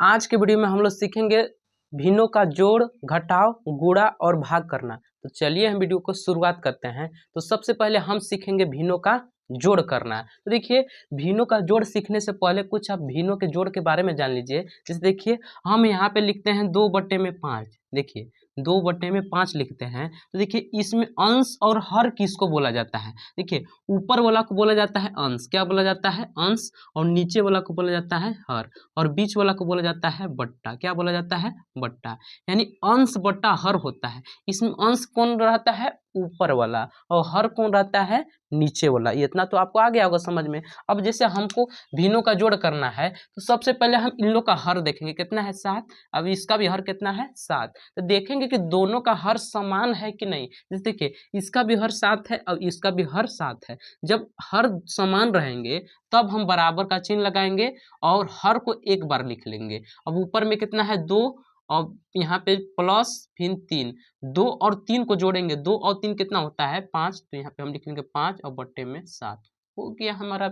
आज के वीडियो में हम लोग सीखेंगे भिन्नों का जोड़, घटाव, गुणा और भाग करना। तो चलिए हम वीडियो को शुरुआत करते हैं। तो सबसे पहले हम सीखेंगे भिन्नों का जोड़ करना। तो देखिए, भिन्नों का जोड़ सीखने से पहले कुछ आप भिन्नों के जोड़ के बारे में जान लीजिए। जैसे देखिए, हम यहाँ पे लिखते हैं 2/5। देखिए 2/5 लिखते हैं। तो देखिए, इसमें अंश और हर किसको बोला जाता है? देखिए, ऊपर वाला को बोला जाता है अंश। क्या बोला जाता है? अंश। और नीचे वाला को बोला जाता है हर। और बीच वाला को बोला जाता है बट्टा। क्या बोला जाता है? बट्टा। यानी अंश बट्टा हर होता है। इसमें अंश कौन रहता है? ऊपर वाला। और हर कौन रहता है? नीचे वाला। ये इतना तो आपको आ गया होगा समझ में। अब जैसे हमको भिन्नों का जोड़ करना है, तो सबसे पहले हम इन लोग का हर देखेंगे। कितना है? 7। अब इसका भी हर कितना है? 7। तो देखेंगे कि दोनों का हर समान है कि नहीं। जैसे देखिए, इसका भी हर 7 है और इसका भी हर 7 है। जब हर समान रहेंगे तब हम बराबर का चिन्ह लगाएंगे और हर को एक बार लिख लेंगे। अब ऊपर में कितना है? 2। और यहाँ पे प्लस फिर 3। 2 और 3 को जोड़ेंगे। 2 और 3 कितना होता है? 5। तो यहाँ पे हम लिख लेंगे 5 और बट्टे में 7। हो गया हमारा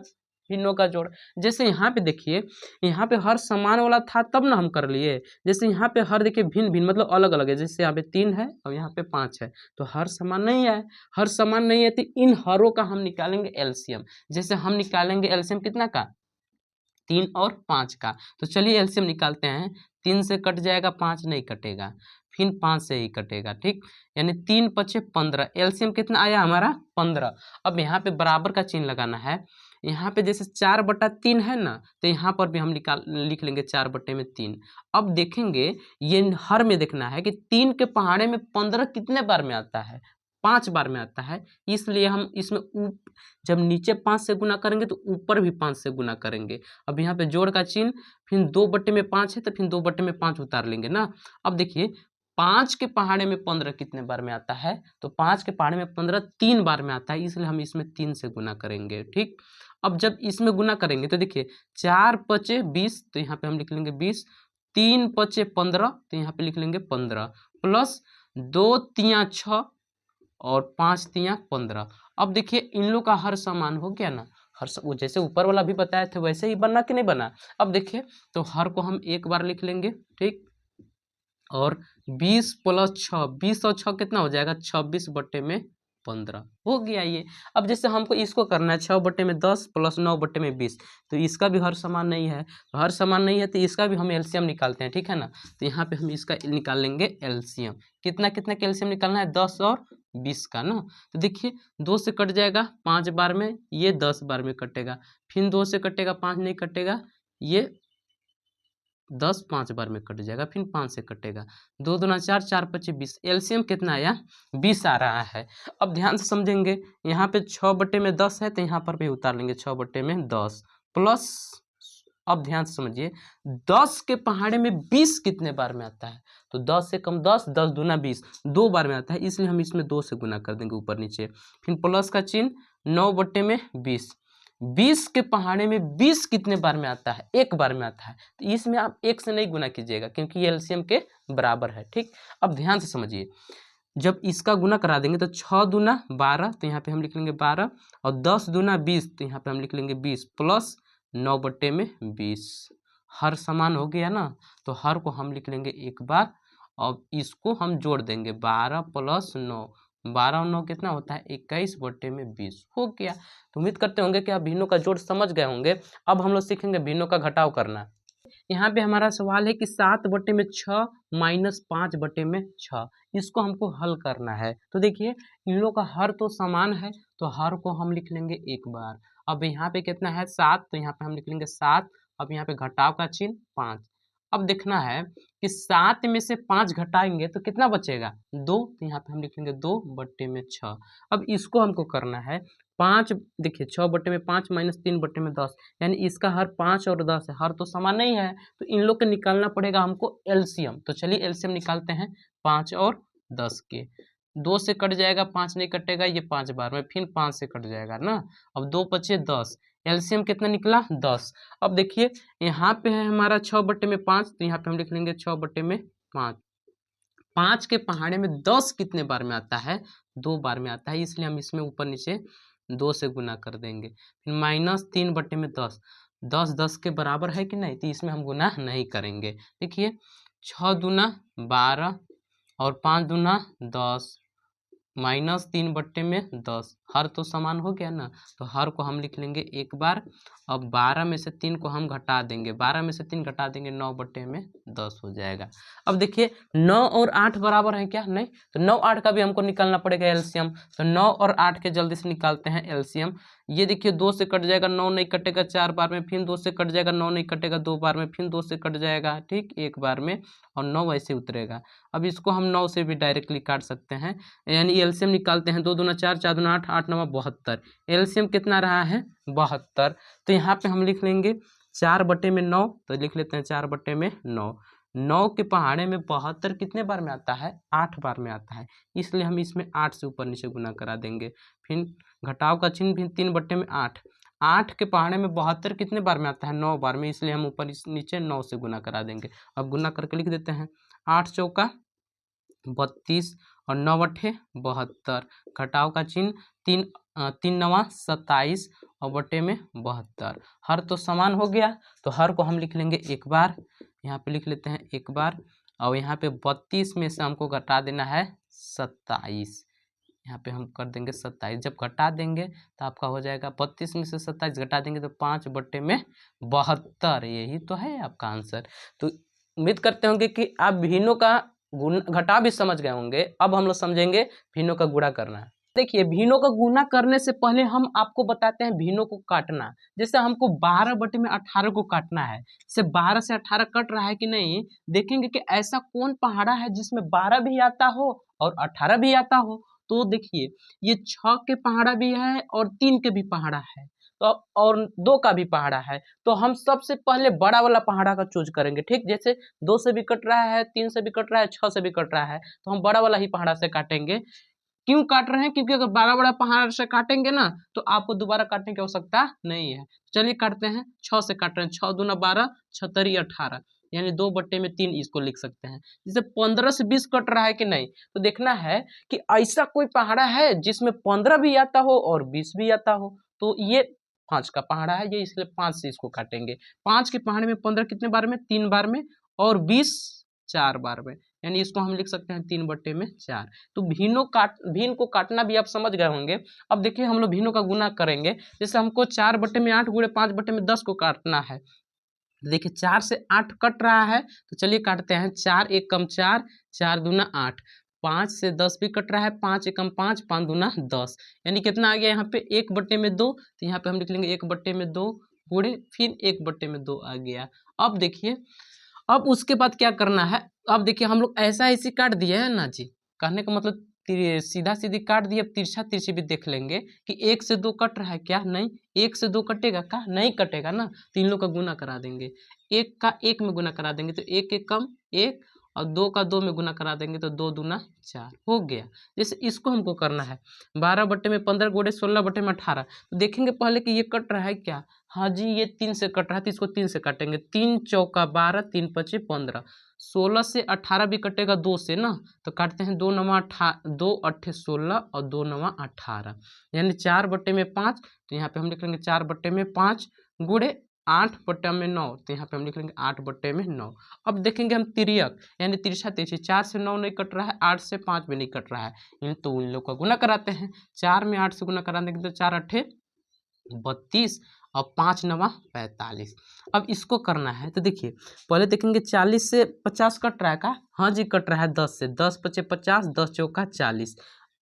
भिन्नों का जोड़। जैसे यहाँ पे देखिए, यहाँ पे हर समान वाला था तब ना हम कर लिए। जैसे यहाँ पे हर देखिए भिन्न भिन्न मतलब अलग अलग है। जैसे यहाँ पे 3 है और यहाँ पे 5 है, तो हर समान नहीं है। हर समान नहीं है तो इन हरों का हम निकालेंगे एलसीएम। जैसे हम निकालेंगे एलसीएम कितना का? 3 और 5 का। तो चलिए एलसीएम निकालते हैं। 3 से कट जाएगा, 5 नहीं कटेगा, फिर 5 से ही कटेगा। ठीक, यानी 3 पचे 15। एलसीएम कितना आया हमारा? 15। अब यहाँ पे बराबर का चिन्ह लगाना है। यहाँ पे जैसे 4/3 है ना, तो यहाँ पर भी हम लिख लेंगे 4/3। अब देखेंगे, ये हर में देखना है कि 3 के पहाड़े में 15 कितने बार में आता है? 5 बार में आता है। इसलिए हम इसमें जब नीचे 5 से गुना करेंगे तो ऊपर भी 5 से गुना करेंगे। अब यहाँ पे जोड़ का चिन्ह, फिर 2/5 है तो फिर 2/5 उतार लेंगे ना। अब देखिए, 5 के पहाड़े में 15 कितने बार में आता है? तो 5 के पहाड़े में 15 3 बार में आता है, इसलिए हम इसमें 3 से गुना करेंगे। ठीक, अब जब इसमें गुना करेंगे तो देखिए 4 पचे 20, तो यहाँ पे हम लिख लेंगे 20। 3 पचे 15, तो यहाँ पे लिख लेंगे 15। प्लस 2 तिया 6 और 5 तिया 15। अब देखिए, इन लोग का हर समान हो गया ना। वो जैसे ऊपर वाला भी बताए थे वैसे ही बना कि नहीं बना? अब देखिए, तो हर को हम एक बार लिख लेंगे। ठीक, और 20 प्लस 6, 20 और 6 कितना हो जाएगा? 26/15 हो गया ये। अब जैसे हमको इसको करना है 6/10 प्लस 9/20, तो इसका भी हर समान नहीं है। तो हर समान नहीं है तो इसका भी हम एलसीएम निकालते हैं। ठीक है ना, तो यहाँ पे हम इसका निकाल लेंगे एलसीएम। कितना कितना का एलसीएम निकालना है? 10 और 20 का ना। तो देखिए, 2 से कट जाएगा 5 बार में, ये 10 बार में कटेगा। फिर 2 से कटेगा, 5 नहीं कटेगा, ये 10 5 बार में कट जाएगा, फिर 5 से कटेगा। 2 दूना 4, 4 पचे 20। एलसीएम कितना आया? 20 आ रहा है। अब ध्यान से समझेंगे, यहाँ पे 6/10 है तो यहाँ पर भी उतार लेंगे 6/10 प्लस। अब ध्यान से समझिए, 10 के पहाड़े में 20 कितने बार में आता है? तो 10 से कम 10, 10 दूना 20, 2 बार में आता है, इसलिए हम इसमें 2 से गुना कर देंगे ऊपर नीचे। फिर प्लस का चिन्ह, 9/20। 20 के पहाड़े में 20 कितने बार में आता है? एक बार में आता है। तो इसमें आप 1 से नहीं गुना कीजिएगा क्योंकि ये एलसीएम के बराबर है। ठीक, अब ध्यान से समझिए, जब इसका गुना करा देंगे तो 6 दूना 12, तो यहाँ पे हम लिख लेंगे 12। और 10 दूना 20, तो यहाँ पे हम लिख लेंगे 20 प्लस 9/20। हर समान हो गया ना, तो हर को हम लिख लेंगे एक बार और इसको हम जोड़ देंगे। 12 प्लस 9, 12 और 9 कितना होता है? 21/20 हो गया। तो उम्मीद करते होंगे कि आप भिन्नों का जोड़ समझ गए होंगे। अब हम लोग सीखेंगे भिन्नों का घटाव करना। यहाँ पे हमारा सवाल है कि 7/6 माइनस 5/6, इसको हमको हल करना है। तो देखिए, इन लोग का हर तो समान है, तो हर को हम लिख लेंगे एक बार। अब यहाँ पे कितना है? 7, तो यहाँ पे हम लिख लेंगे 7। अब यहाँ पे घटाव का चिन्ह 5। अब देखना है कि 7 में से 5 घटाएंगे तो कितना बचेगा? 2, तो यहाँ पे हम लिख लेंगे 2/6। अब इसको हमको करना है 5। देखिए 6/5 माइनस 3/10, यानी इसका हर 5 और 10 है। हर तो समान नहीं है, तो इन लोग के निकालना पड़ेगा हमको एलसीएम। तो चलिए एलसीएम निकालते हैं 5 और 10 के। 2 से कट जाएगा, 5 नहीं कटेगा, ये 5 बार में, फिर 5 से कट जाएगा ना। अब 2 पचे 10, एलसीएम कितना निकला? 10। अब देखिए, यहाँ पे है हमारा 6/5, तो यहाँ पे हम लिख लेंगे 6/5। 5 के पहाड़े में 10 कितने बार में आता है? 2 बार में आता है, इसलिए हम इसमें ऊपर नीचे 2 से गुना कर देंगे। फिर -3/10, 10 10 के बराबर है कि नहीं, तो इसमें हम गुना नहीं करेंगे। देखिए 6 दूना 12 और 5 दूना 10 माइनस 3/10, हर तो समान हो गया ना, तो हर को हम लिख लेंगे एक बार। अब 12 में से 3 को हम घटा देंगे, 12 में से 3 घटा देंगे 9/10 हो जाएगा। अब देखिए 9 और 8 बराबर है क्या, नहीं, तो 9 8 का भी हमको निकालना पड़ेगा एलसीएम। तो 9 और 8 के जल्दी से निकालते हैं एलसीएम। ये देखिए 2 से कट जाएगा, 9 नहीं कटेगा 4 बार में, फिर 2 से कट जाएगा, 9 नहीं कटेगा 2 बार में, फिर 2 से कट जाएगा, ठीक, एक बार में, और 9 ऐसे उतरेगा। अब इसको हम 9 से भी डायरेक्टली काट सकते हैं, यानी एलसीएम निकालते हैं। 2 दूना 4, 4 दूना 8, 8 9 72, एलसीएम कितना रहा है 72। तो यहाँ पे हम लिख लेंगे 4/9, तो लिख लेते हैं 4/9। 9 के पहाड़े में 72 कितने बार में आता है, 8 बार में आता है, इसलिए हम इसमें 8 से ऊपर नीचे गुना करा देंगे। फिर घटाव का चिन्ह भी 3/8, 8 के पहाड़े में 72 कितने बार में आता है, 9 बार में, इसलिए हम ऊपर नीचे 9 से गुना करा देंगे। अब गुना करके लिख देते हैं, 8 चौका 32 और 9 अट्ठे 72, घटाव का चिन्ह 3 9 27 और बटे में 72, हर तो समान हो गया, तो हर को हम लिख लेंगे एक बार, यहाँ पे लिख लेते हैं एक बार। और यहाँ पे 32 में से हमको घटा देना है 27, यहाँ पे हम कर देंगे 27। जब घटा देंगे तो आपका हो जाएगा 32 में से 27 घटा देंगे तो 5/72, यही तो है आपका आंसर। तो उम्मीद करते होंगे कि आप भिन्नों का घटा भी समझ गए होंगे। अब हम लोग समझेंगे भिन्नों का गुणा करना। देखिए भिन्नों का गुणा करने से पहले हम आपको बताते हैं भिन्नों को काटना। जैसे हमको 12/18 को काटना है, जैसे 12 से 18 कट रहा है कि नहीं, देखेंगे कि ऐसा कौन पहाड़ा है जिसमें 12 भी आता हो और 18 भी आता हो। तो देखिए ये 6 के पहाड़ा भी है और 3 के भी पहाड़ा है, तो और 2 का भी पहाड़ा है। तो हम सबसे पहले बड़ा वाला पहाड़ा का चूज करेंगे, ठीक, जैसे 2 से भी कट रहा है, 3 से भी कट रहा है, 6 से भी कट रहा है, तो हम बड़ा वाला ही पहाड़ा से काटेंगे। क्यों काट रहे हैं, क्योंकि अगर बड़ा बड़ा पहाड़ से काटेंगे ना तो आपको दोबारा काटने की आवश्यकता नहीं है। चलिए काटते हैं, 6 से काट रहे हैं, 6 दूना 12, 6 18, यानी 2/3 इसको लिख सकते हैं। जैसे 15 से 20 कट रहा है कि नहीं, तो देखना है कि ऐसा कोई पहाड़ा है जिसमें 15 भी आता हो और 20 भी आता हो, तो ये 5 का पहाड़ा है ये, इसलिए 5 से इसको काटेंगे। 5 के पहाड़े में 15 कितने बार में, 3 बार में, और 20 4 बार में, यानी इसको हम लिख सकते हैं 3/4। तो भिन्न को काटना भी आप समझ गए होंगे। अब देखिए हम लोग भिन्नों का गुना करेंगे। जैसे हमको 4/8 गुणे 5/10 को काटना है, देखिए 4 से 8 कट रहा है, तो चलिए काटते हैं। 4 एक कम 4, 4 दूना 8, 5 से 10 भी कट रहा है, 5 एकम 5, 5 दूना 10, यानी कितना आ गया यहाँ पे 1/2। तो यहाँ पे हम लिख लेंगे 1/2 गुणे फिर 1/2 आ गया। अब देखिए अब उसके बाद क्या करना है, अब देखिए हम लोग ऐसा ऐसे काट दिए है ना जी, कहने का मतलब सीधा सीधी काट दिए। अब तिरछा तिरछी भी देख लेंगे कि 1 से 2 कट रहा है क्या, नहीं, 1 से 2 कटेगा क्या, नहीं कटेगा ना, तो इन लोग का गुना करा देंगे। 1 का 1 में गुना करा देंगे तो 1 एक कम 1, और 2 का 2 में गुना करा देंगे तो 2 दूना 4 हो गया। जैसे इसको हमको करना है 12/15 गुणे 16/18, तो देखेंगे पहले कि ये कट रहा है क्या, हाँ जी ये 3 से कट रहा है, तो इसको 3 से काटेंगे। 3 चौका 12, 3 पचे 15, 16 से 18 भी कटेगा 2 से ना, तो काटते हैं 2 9 2 अट्ठे 16 और 2 9 18, यानी 4/5। तो यहाँ पे हम लिख लेंगे 4/5 गुणे 8/9, तो यहाँ पे हम लिख लेंगे 8/9। अब देखेंगे हम तिर्यक यानी तिरछा तिरछी, 4 से 9 नहीं कट रहा है, 8 से 5 भी नहीं कट रहा है, तो इन लोग का गुना कराते हैं। 4 में 8 से गुना करा देंगे तो 4 अट्ठे 32 और 5 9 45। अब इसको करना है, तो देखिए पहले देखेंगे 40 से 50 कट रहा है का, हाँ जी कट रहा है 10 से, 10 पचे 50, 10 चौका 40,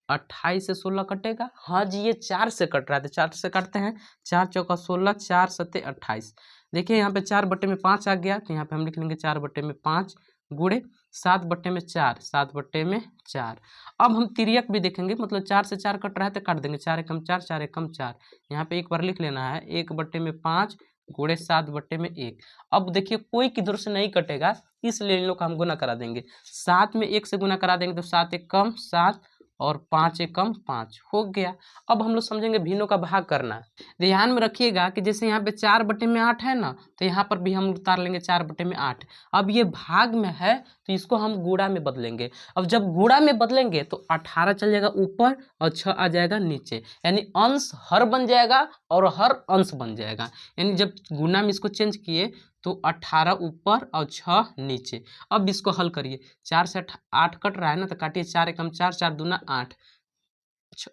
28 से 16 कटेगा, हाँ जी ये 4 से कट रहा है, तो 4 से काटते हैं। 4 चौका 16, 4 सत्ते 28, देखिए यहाँ पे 4/5 आ गया, तो यहाँ पे हम लिख लेंगे 4/5 गुणे 7/4, 7/4। अब हम तिर्यक भी देखेंगे, मतलब 4 से 4 कट रहा है तो काट देंगे, 4 एकम 4, 4 एकम 4, यहाँ पे एक बार लिख लेना है 1/5 गुणे 7/1। अब देखिए कोई किधर से नहीं कटेगा, इसलिए इन लोग का हम गुना करा देंगे। 7 में 1 से गुना करा देंगे तो 7 एक कम 7 और 5 एकम 5 हो गया। अब हम लोग समझेंगे भिन्नों का भाग करना। ध्यान में रखिएगा कि जैसे यहाँ पे 4/8 है ना, तो यहाँ पर भी हम उतार लेंगे 4/8। अब ये भाग में है तो इसको हम गुणा में बदलेंगे। अब जब गुणा में बदलेंगे तो 18 चल जाएगा ऊपर और 6 आ जाएगा नीचे, यानी अंश हर बन जाएगा और हर अंश बन जाएगा। यानी जब गुणा में इसको चेंज किए तो 18 ऊपर और 6 नीचे। अब इसको हल करिए, 4 से 8 कट रहा है ना, तो काटिए 4 एकम 4, 4 दूना 8,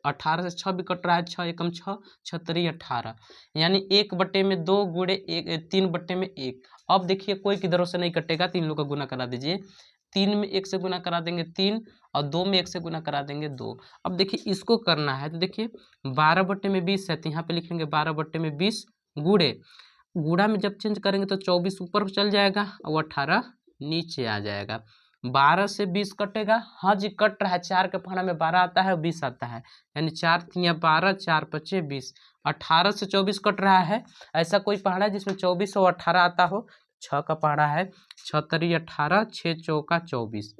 18 से 6 भी कट रहा है, 6 एकम 6, 6 3 18, यानी 1/2 गुणे 3/1। अब देखिए कोई किधरों से नहीं कटेगा, 3 लोग का गुना करा दीजिए। 3 में 1 से गुना करा देंगे 3, और 2 में 1 से गुना करा देंगे 2। अब देखिए इसको करना है तो देखिए 12/20 है, तो यहाँ पे लिखेंगे 12/20 गुणे, गुणा में जब चेंज करेंगे तो 24 ऊपर चल जाएगा और 18 नीचे आ जाएगा। 12 से 20 कटेगा, हाँ जी कट रहा है, 4 के पहाड़ा में 12 आता है और 20 आता है, यानी 4 3 12, 4 5 20। 18 से 24 कट रहा है, ऐसा कोई पहाड़ा है जिसमें 24 और 18 आता हो? 6 का पहाड़ा है, 6 3 18, 6 चौका 24,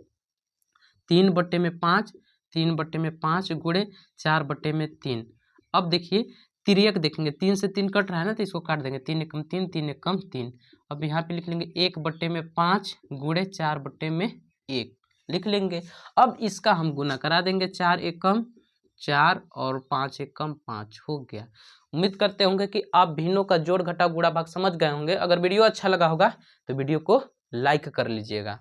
3/5, 3/5 गुणे 4/3। अब देखिए तिर्यक देखेंगे, 3 से 3 कट रहा है ना, तो इसको काट देंगे, 3 एकम 3, 3 एकम 3। अब यहाँ पे लिख लेंगे 1/5 गुणे 4/1 लिख लेंगे। अब इसका हम गुना करा देंगे, 4 एकम 4 और 5 एकम 5 हो गया। उम्मीद करते होंगे कि आप भिन्नों का जोड़ घटाव गुणा भाग समझ गए होंगे। अगर वीडियो अच्छा लगा होगा तो वीडियो को लाइक कर लीजिएगा।